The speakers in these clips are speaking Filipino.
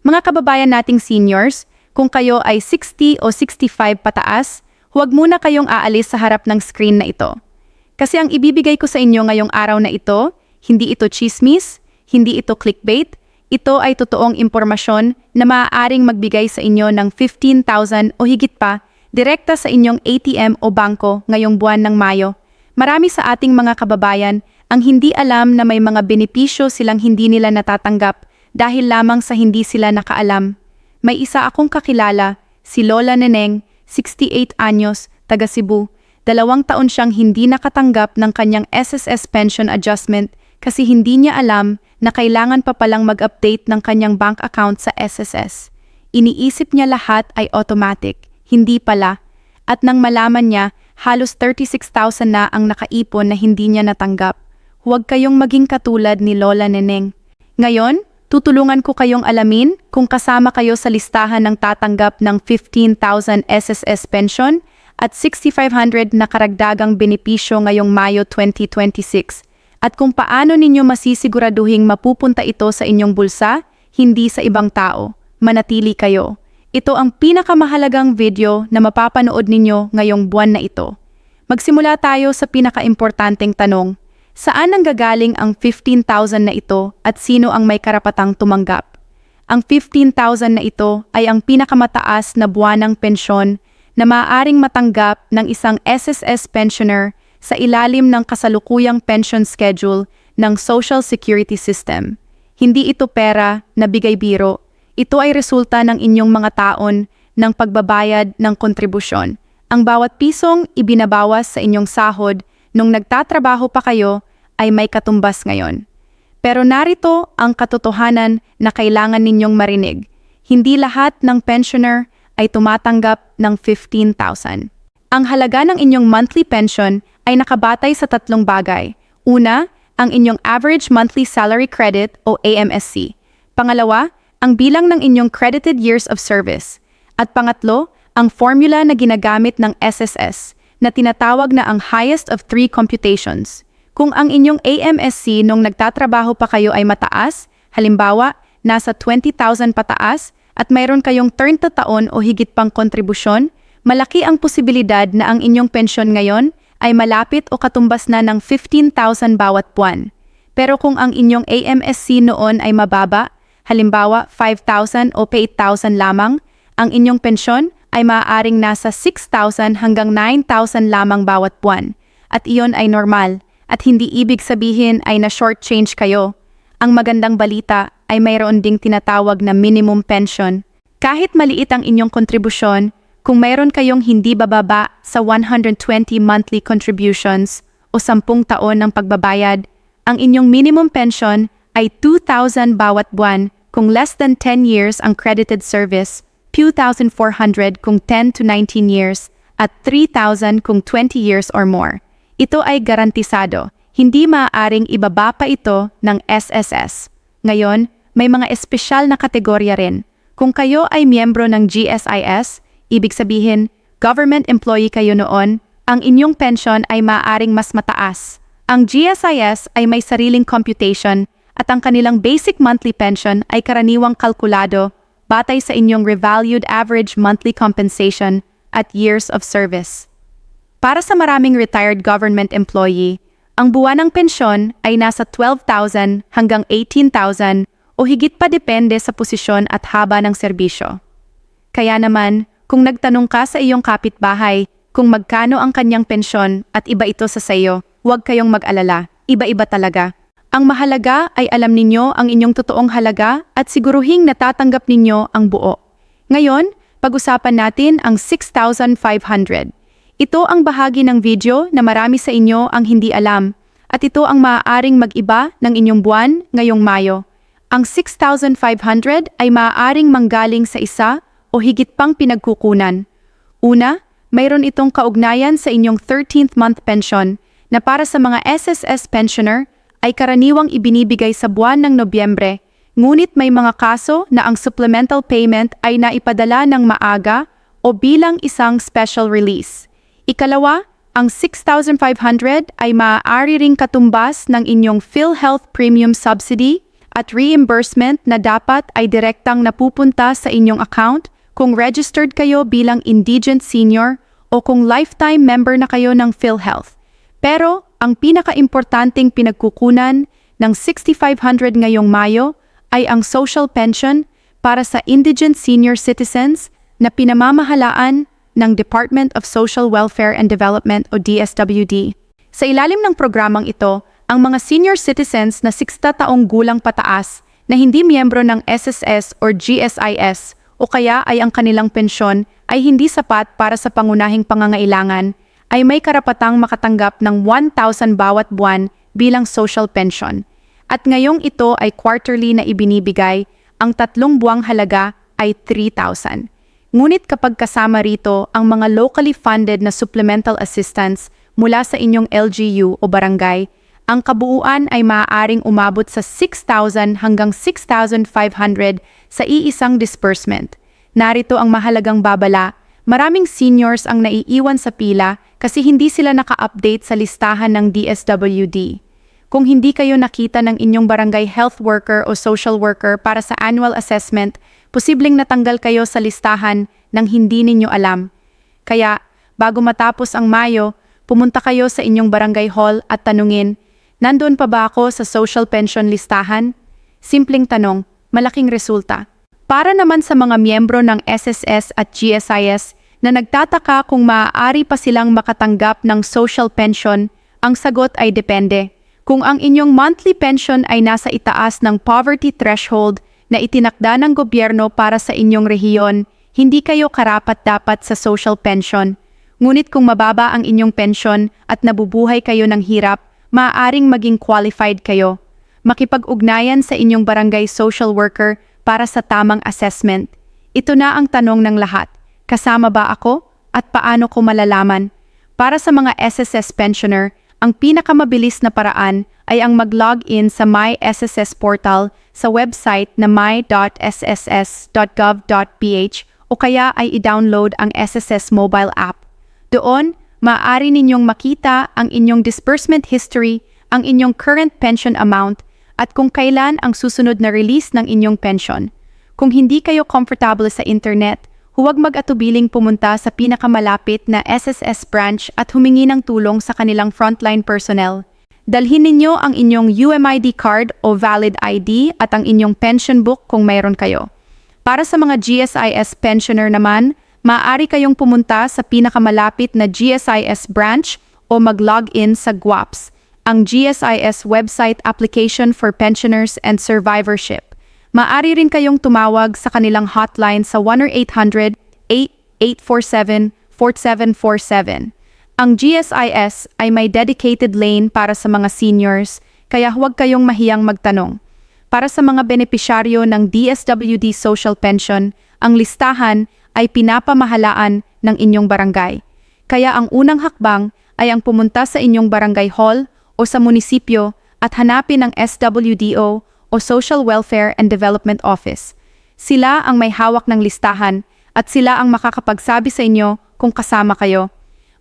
Mga kababayan nating seniors, kung kayo ay 60 o 65 pataas, huwag muna kayong aalis sa harap ng screen na ito. Kasi ang ibibigay ko sa inyo ngayong araw na ito, hindi ito chismis, hindi ito clickbait, ito ay totoong impormasyon na maaaring magbigay sa inyo ng 15,000 o higit pa direkta sa inyong ATM o bangko ngayong buwan ng Mayo. Marami sa ating mga kababayan ang hindi alam na may mga benepisyo silang hindi nila natatanggap dahil lamang sa hindi sila nakaalam. May isa akong kakilala, si Lola Neneng, 68 anyos, taga Cebu. 2 taon siyang hindi nakatanggap ng kanyang SSS pension adjustment kasi hindi niya alam na kailangan pa palang mag-update ng kanyang bank account sa SSS. Iniisip niya lahat ay automatic, hindi pala. At nang malaman niya, halos 36,000 na ang nakaipon na hindi niya natanggap. Huwag kayong maging katulad ni Lola Neneng. Ngayon, tutulungan ko kayong alamin kung kasama kayo sa listahan ng tatanggap ng 15,000 SSS pension at 6,500 na karagdagang benepisyo ngayong Mayo 2026 at kung paano ninyo masisiguraduhing mapupunta ito sa inyong bulsa, hindi sa ibang tao. Manatili kayo. Ito ang pinakamahalagang video na mapapanood ninyo ngayong buwan na ito. Magsimula tayo sa pinakaimportanteng tanong. Saan nanggagaling ang 15,000 na ito at sino ang may karapatang tumanggap? Ang 15,000 na ito ay ang pinakamataas na buwanang pensyon na maaaring matanggap ng isang SSS pensioner sa ilalim ng kasalukuyang pension schedule ng Social Security System. Hindi ito pera na bigay biro. Ito ay resulta ng inyong mga taon ng pagbabayad ng kontribusyon. Ang bawat pisong ibinabawas sa inyong sahod nung nagtatrabaho pa kayo ay may katumbas ngayon. Pero narito ang katotohanan na kailangan ninyong marinig. Hindi lahat ng pensioner ay tumatanggap ng 15,000. Ang halaga ng inyong monthly pension ay nakabatay sa 3 bagay. Una, ang inyong average monthly salary credit o AMSC. Pangalawa, ang bilang ng inyong credited years of service. At pangatlo, ang formula na ginagamit ng SSS na tinatawag na ang highest of 3 computations. Kung ang inyong AMSC nung nagtatrabaho pa kayo ay mataas, halimbawa, nasa 20,000 pataas, at mayroon kayong 30 taon o higit pang kontribusyon, malaki ang posibilidad na ang inyong pensyon ngayon ay malapit o katumbas na ng 15,000 bawat buwan. Pero kung ang inyong AMSC noon ay mababa, halimbawa 5,000 o 8,000 lamang, ang inyong pensyon ay maaaring nasa 6,000 hanggang 9,000 lamang bawat buwan. At iyon ay normal, at hindi ibig sabihin ay na-shortchange kayo. Ang magandang balita ay mayroon ding tinatawag na minimum pension. Kahit maliit ang inyong kontribusyon, kung mayroon kayong hindi bababa sa 120 monthly contributions o 10 taon ng pagbabayad, ang inyong minimum pension ay 2,000 bawat buwan kung less than 10 years ang credited service, 2,400 kung 10 to 19 years, at 3,000 kung 20 years or more. Ito ay garantisado. Hindi maaaring ibaba pa ito ng SSS. Ngayon, may mga espesyal na kategorya rin. Kung kayo ay miyembro ng GSIS, ibig sabihin, government employee kayo noon, ang inyong pension ay maaaring mas mataas. Ang GSIS ay may sariling computation at ang kanilang basic monthly pension ay karaniwang kalkulado batay sa inyong revalued average monthly compensation at years of service. Para sa maraming retired government employee, ang buwanang pensyon ay nasa 12,000 hanggang 18,000 o higit pa depende sa posisyon at haba ng serbisyo. Kaya naman, kung nagtanong ka sa iyong kapitbahay kung magkano ang kanyang pensyon at iba ito sa sayo, huwag kayong mag-alala, iba-iba talaga. Ang mahalaga ay alam ninyo ang inyong totoong halaga at siguruhing natatanggap ninyo ang buo. Ngayon, pag-usapan natin ang 6,500. Ito ang bahagi ng video na marami sa inyo ang hindi alam at ito ang maaaring mag-iba ng inyong buwan ngayong Mayo. Ang 6,500 ay maaaring manggaling sa isa o higit pang pinagkukunan. Una, mayroon itong kaugnayan sa inyong 13th month pension na para sa mga SSS pensioner ay karaniwang ibinibigay sa buwan ng Nobyembre, ngunit may mga kaso na ang supplemental payment ay naipadala ng maaga o bilang isang special release. Ikalawa, ang 6,500 ay maaari ring katumbas ng inyong PhilHealth Premium Subsidy at reimbursement na dapat ay direktang napupunta sa inyong account kung registered kayo bilang indigent senior o kung lifetime member na kayo ng PhilHealth. Pero ang pinaka-importanting pinagkukunan ng 6,500 ngayong Mayo ay ang social pension para sa indigent senior citizens na pinamamahalaan ng Department of Social Welfare and Development o DSWD. Sa ilalim ng programang ito, ang mga senior citizens na 60 taong gulang pataas na hindi miyembro ng SSS or GSIS o kaya ay ang kanilang pensyon ay hindi sapat para sa pangunahing pangangailangan ay may karapatang makatanggap ng 1,000 bawat buwan bilang social pension. At ngayong ito ay quarterly na ibinibigay, ang 3 buwang halaga ay 3,000. Ngunit kapag kasama rito ang mga locally funded na supplemental assistance mula sa inyong LGU o barangay, ang kabuuan ay maaaring umabot sa 6,000 hanggang 6,500 sa iisang disbursement. Narito ang mahalagang babala, maraming seniors ang naiiwan sa pila kasi hindi sila naka-update sa listahan ng DSWD. Kung hindi kayo nakita ng inyong barangay health worker o social worker para sa annual assessment, posibleng natanggal kayo sa listahan nang hindi ninyo alam. Kaya, bago matapos ang Mayo, pumunta kayo sa inyong barangay hall at tanungin, nandoon pa ba ako sa social pension listahan? Simpleng tanong, malaking resulta. Para naman sa mga miyembro ng SSS at GSIS na nagtataka kung maaari pa silang makatanggap ng social pension, ang sagot ay depende. Kung ang inyong monthly pension ay nasa itaas ng poverty threshold na itinakda ng gobyerno para sa inyong rehiyon, hindi kayo karapat-dapat sa social pension. Ngunit kung mababa ang inyong pension at nabubuhay kayo ng hirap, maaaring maging qualified kayo. Makipag-ugnayan sa inyong barangay social worker para sa tamang assessment. Ito na ang tanong ng lahat. Kasama ba ako? At paano ko malalaman? Para sa mga SSS pensioner, ang pinakamabilis na paraan ay ang mag-log-in sa My SSS portal sa website na my.sss.gov.ph o kaya ay i-download ang SSS mobile app. Doon, maaari ninyong makita ang inyong disbursement history, ang inyong current pension amount, at kung kailan ang susunod na release ng inyong pension. Kung hindi kayo comfortable sa internet, huwag mag-atubiling pumunta sa pinakamalapit na SSS branch at humingi ng tulong sa kanilang frontline personnel. Dalhin ninyo ang inyong UMID card o valid ID at ang inyong pension book kung mayroon kayo. Para sa mga GSIS pensioner naman, maaari kayong pumunta sa pinakamalapit na GSIS branch o mag-log-in sa GWAPS, ang GSIS website application for pensioners and survivorship. Maaari rin kayong tumawag sa kanilang hotline sa 1-800-8847-4747. Ang GSIS ay may dedicated lane para sa mga seniors, kaya huwag kayong mahiyang magtanong. Para sa mga benepisyaryo ng DSWD Social Pension, ang listahan ay pinapamahalaan ng inyong barangay. Kaya ang unang hakbang ay ang pumunta sa inyong barangay hall o sa munisipyo at hanapin ang SWDO o Social Welfare and Development Office. Sila ang may hawak ng listahan at sila ang makakapagsabi sa inyo kung kasama kayo.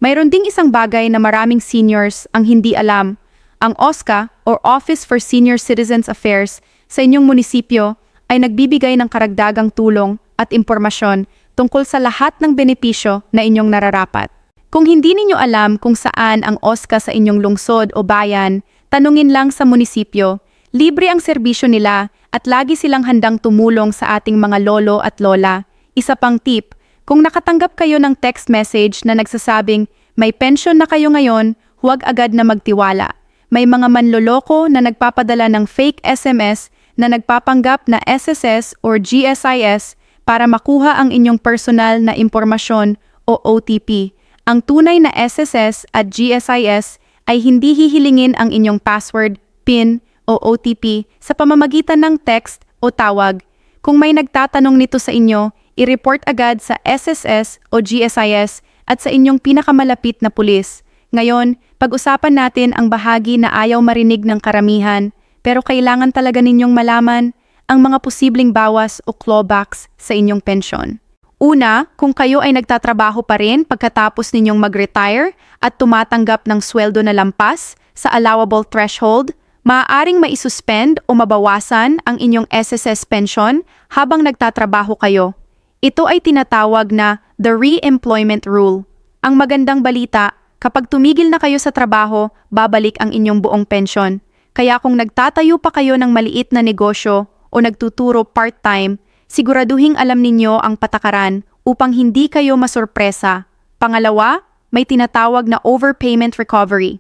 Mayroon ding isang bagay na maraming seniors ang hindi alam. Ang OSCA or Office for Senior Citizens Affairs sa inyong munisipyo ay nagbibigay ng karagdagang tulong at impormasyon tungkol sa lahat ng benepisyo na inyong nararapat. Kung hindi ninyo alam kung saan ang OSCA sa inyong lungsod o bayan, tanungin lang sa munisipyo. Libre ang serbisyo nila at lagi silang handang tumulong sa ating mga lolo at lola. Isa pang tip, kung nakatanggap kayo ng text message na nagsasabing may pension na kayo ngayon, huwag agad na magtiwala. May mga manloloko na nagpapadala ng fake SMS na nagpapanggap na SSS or GSIS para makuha ang inyong personal na impormasyon o OTP. Ang tunay na SSS at GSIS ay hindi hihilingin ang inyong password, PIN o OTP sa pamamagitan ng text o tawag. Kung may nagtatanong nito sa inyo, i-report agad sa SSS o GSIS at sa inyong pinakamalapit na pulis. Ngayon, pag-usapan natin ang bahagi na ayaw marinig ng karamihan, pero kailangan talaga ninyong malaman ang mga posibleng bawas o clawbacks sa inyong pensyon. Una, kung kayo ay nagtatrabaho pa rin pagkatapos ninyong mag-retire at tumatanggap ng sweldo na lampas sa allowable threshold, Maaaring maisuspend o mabawasan ang inyong SSS pension habang nagtatrabaho kayo. Ito ay tinatawag na the re-employment rule. Ang magandang balita, kapag tumigil na kayo sa trabaho, babalik ang inyong buong pensyon. Kaya kung nagtatayo pa kayo ng maliit na negosyo o nagtuturo part-time, siguraduhing alam ninyo ang patakaran upang hindi kayo masurpresa. Pangalawa, may tinatawag na overpayment recovery.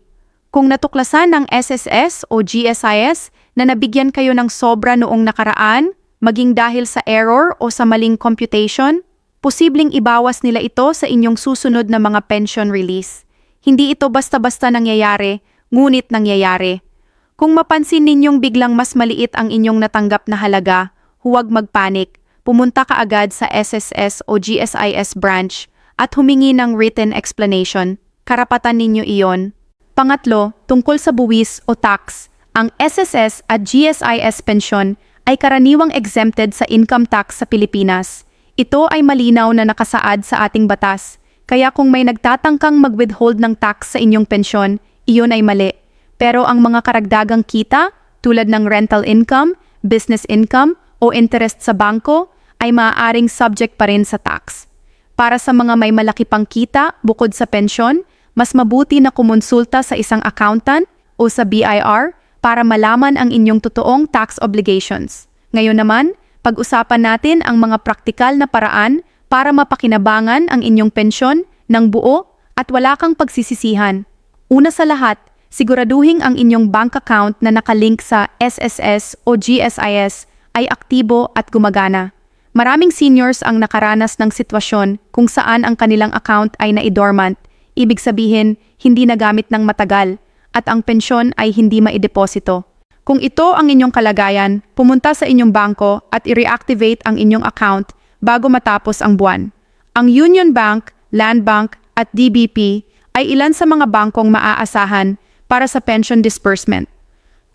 Kung natuklasan ng SSS o GSIS na nabigyan kayo ng sobra noong nakaraan, maging dahil sa error o sa maling computation, posibleng ibawas nila ito sa inyong susunod na mga pension release. Hindi ito basta-basta nangyayari, ngunit nangyayari. Kung mapansin ninyong biglang mas maliit ang inyong natanggap na halaga, huwag magpanik. Pumunta ka agad sa SSS o GSIS branch at humingi ng written explanation. Karapatan ninyo iyon. Pangatlo, tungkol sa buwis o tax, ang SSS at GSIS pension ay karaniwang exempted sa income tax sa Pilipinas. Ito ay malinaw na nakasaad sa ating batas, kaya kung may nagtatangkang mag-withhold ng tax sa inyong pensyon, iyon ay mali. Pero ang mga karagdagang kita, tulad ng rental income, business income, o interest sa bangko, ay maaaring subject pa rin sa tax. Para sa mga may malaki pang kita bukod sa pensyon, mas mabuti na kumonsulta sa isang accountant o sa BIR para malaman ang inyong totoong tax obligations. Ngayon naman, pag-usapan natin ang mga praktikal na paraan para mapakinabangan ang inyong pensyon ng buo at wala kang pagsisisihan. Una sa lahat, siguraduhin ang inyong bank account na nakalink sa SSS o GSIS ay aktibo at gumagana. Maraming seniors ang nakaranas ng sitwasyon kung saan ang kanilang account ay na-dormant. Ibig sabihin, hindi nagamit ng matagal at ang pensyon ay hindi maideposito. Kung ito ang inyong kalagayan, pumunta sa inyong bangko at i-reactivate ang inyong account bago matapos ang buwan. Ang Union Bank, Land Bank at DBP ay ilan sa mga bangkong maaasahan para sa pension disbursement.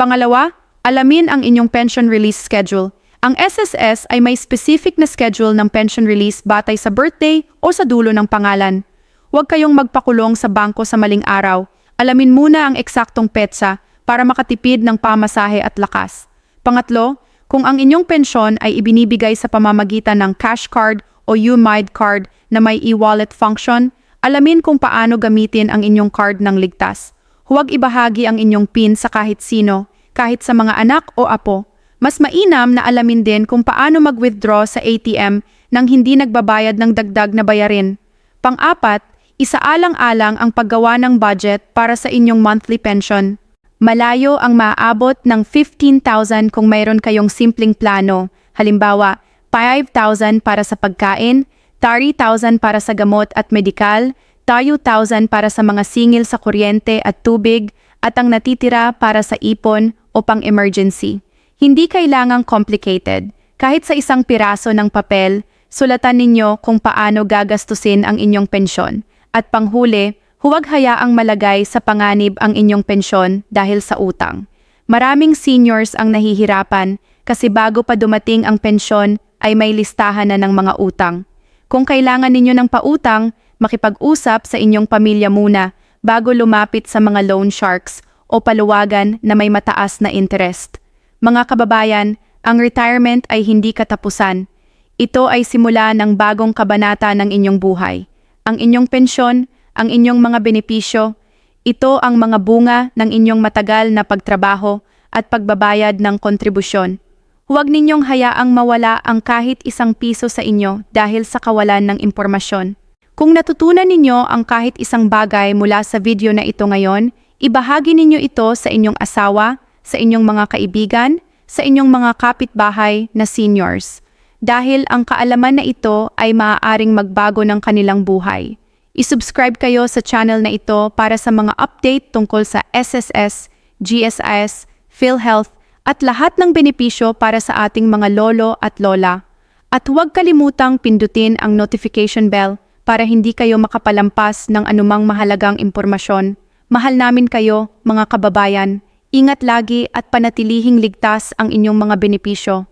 Pangalawa, alamin ang inyong pension release schedule. Ang SSS ay may specific na schedule ng pension release batay sa birthday o sa dulo ng pangalan. Huwag kayong magpakulong sa bangko sa maling araw. Alamin muna ang eksaktong petsa para makatipid ng pamasahe at lakas. Pangatlo, kung ang inyong pensyon ay ibinibigay sa pamamagitan ng cash card o UMID card na may e-wallet function, alamin kung paano gamitin ang inyong card ng ligtas. Huwag ibahagi ang inyong PIN sa kahit sino, kahit sa mga anak o apo. Mas mainam na alamin din kung paano mag-withdraw sa ATM nang hindi nagbabayad ng dagdag na bayarin. Pang-apat, isaalang-alang ang paggawa ng budget para sa inyong monthly pension. Malayo ang maaabot ng 15,000 kung mayroon kayong simpleng plano. Halimbawa, 5,000 para sa pagkain, 30,000 para sa gamot at medikal, 30,000 para sa mga singil sa kuryente at tubig, at ang natitira para sa ipon o pang-emergency. Hindi kailangang complicated. Kahit sa isang piraso ng papel, sulatan ninyo kung paano gagastusin ang inyong pensyon. At panghuli, huwag hayaang malagay sa panganib ang inyong pensyon dahil sa utang. Maraming seniors ang nahihirapan kasi bago pa dumating ang pensyon ay may listahan na ng mga utang. Kung kailangan ninyo ng pautang, makipag-usap sa inyong pamilya muna bago lumapit sa mga loan sharks o paluwagan na may mataas na interest. Mga kababayan, ang retirement ay hindi katapusan. Ito ay simula ng bagong kabanata ng inyong buhay. Ang inyong pensyon, ang inyong mga benepisyo, ito ang mga bunga ng inyong matagal na pagtrabaho at pagbabayad ng kontribusyon. Huwag ninyong hayaang mawala ang kahit isang piso sa inyo dahil sa kawalan ng impormasyon. Kung natutunan ninyo ang kahit isang bagay mula sa video na ito ngayon, ibahagi ninyo ito sa inyong asawa, sa inyong mga kaibigan, sa inyong mga kapitbahay na seniors. Dahil ang kaalaman na ito ay maaaring magbago ng kanilang buhay. I-subscribe kayo sa channel na ito para sa mga update tungkol sa SSS, GSIS, PhilHealth at lahat ng benepisyo para sa ating mga lolo at lola. At huwag kalimutang pindutin ang notification bell para hindi kayo makapalampas ng anumang mahalagang impormasyon. Mahal namin kayo, mga kababayan. Ingat lagi at panatilihing ligtas ang inyong mga benepisyo.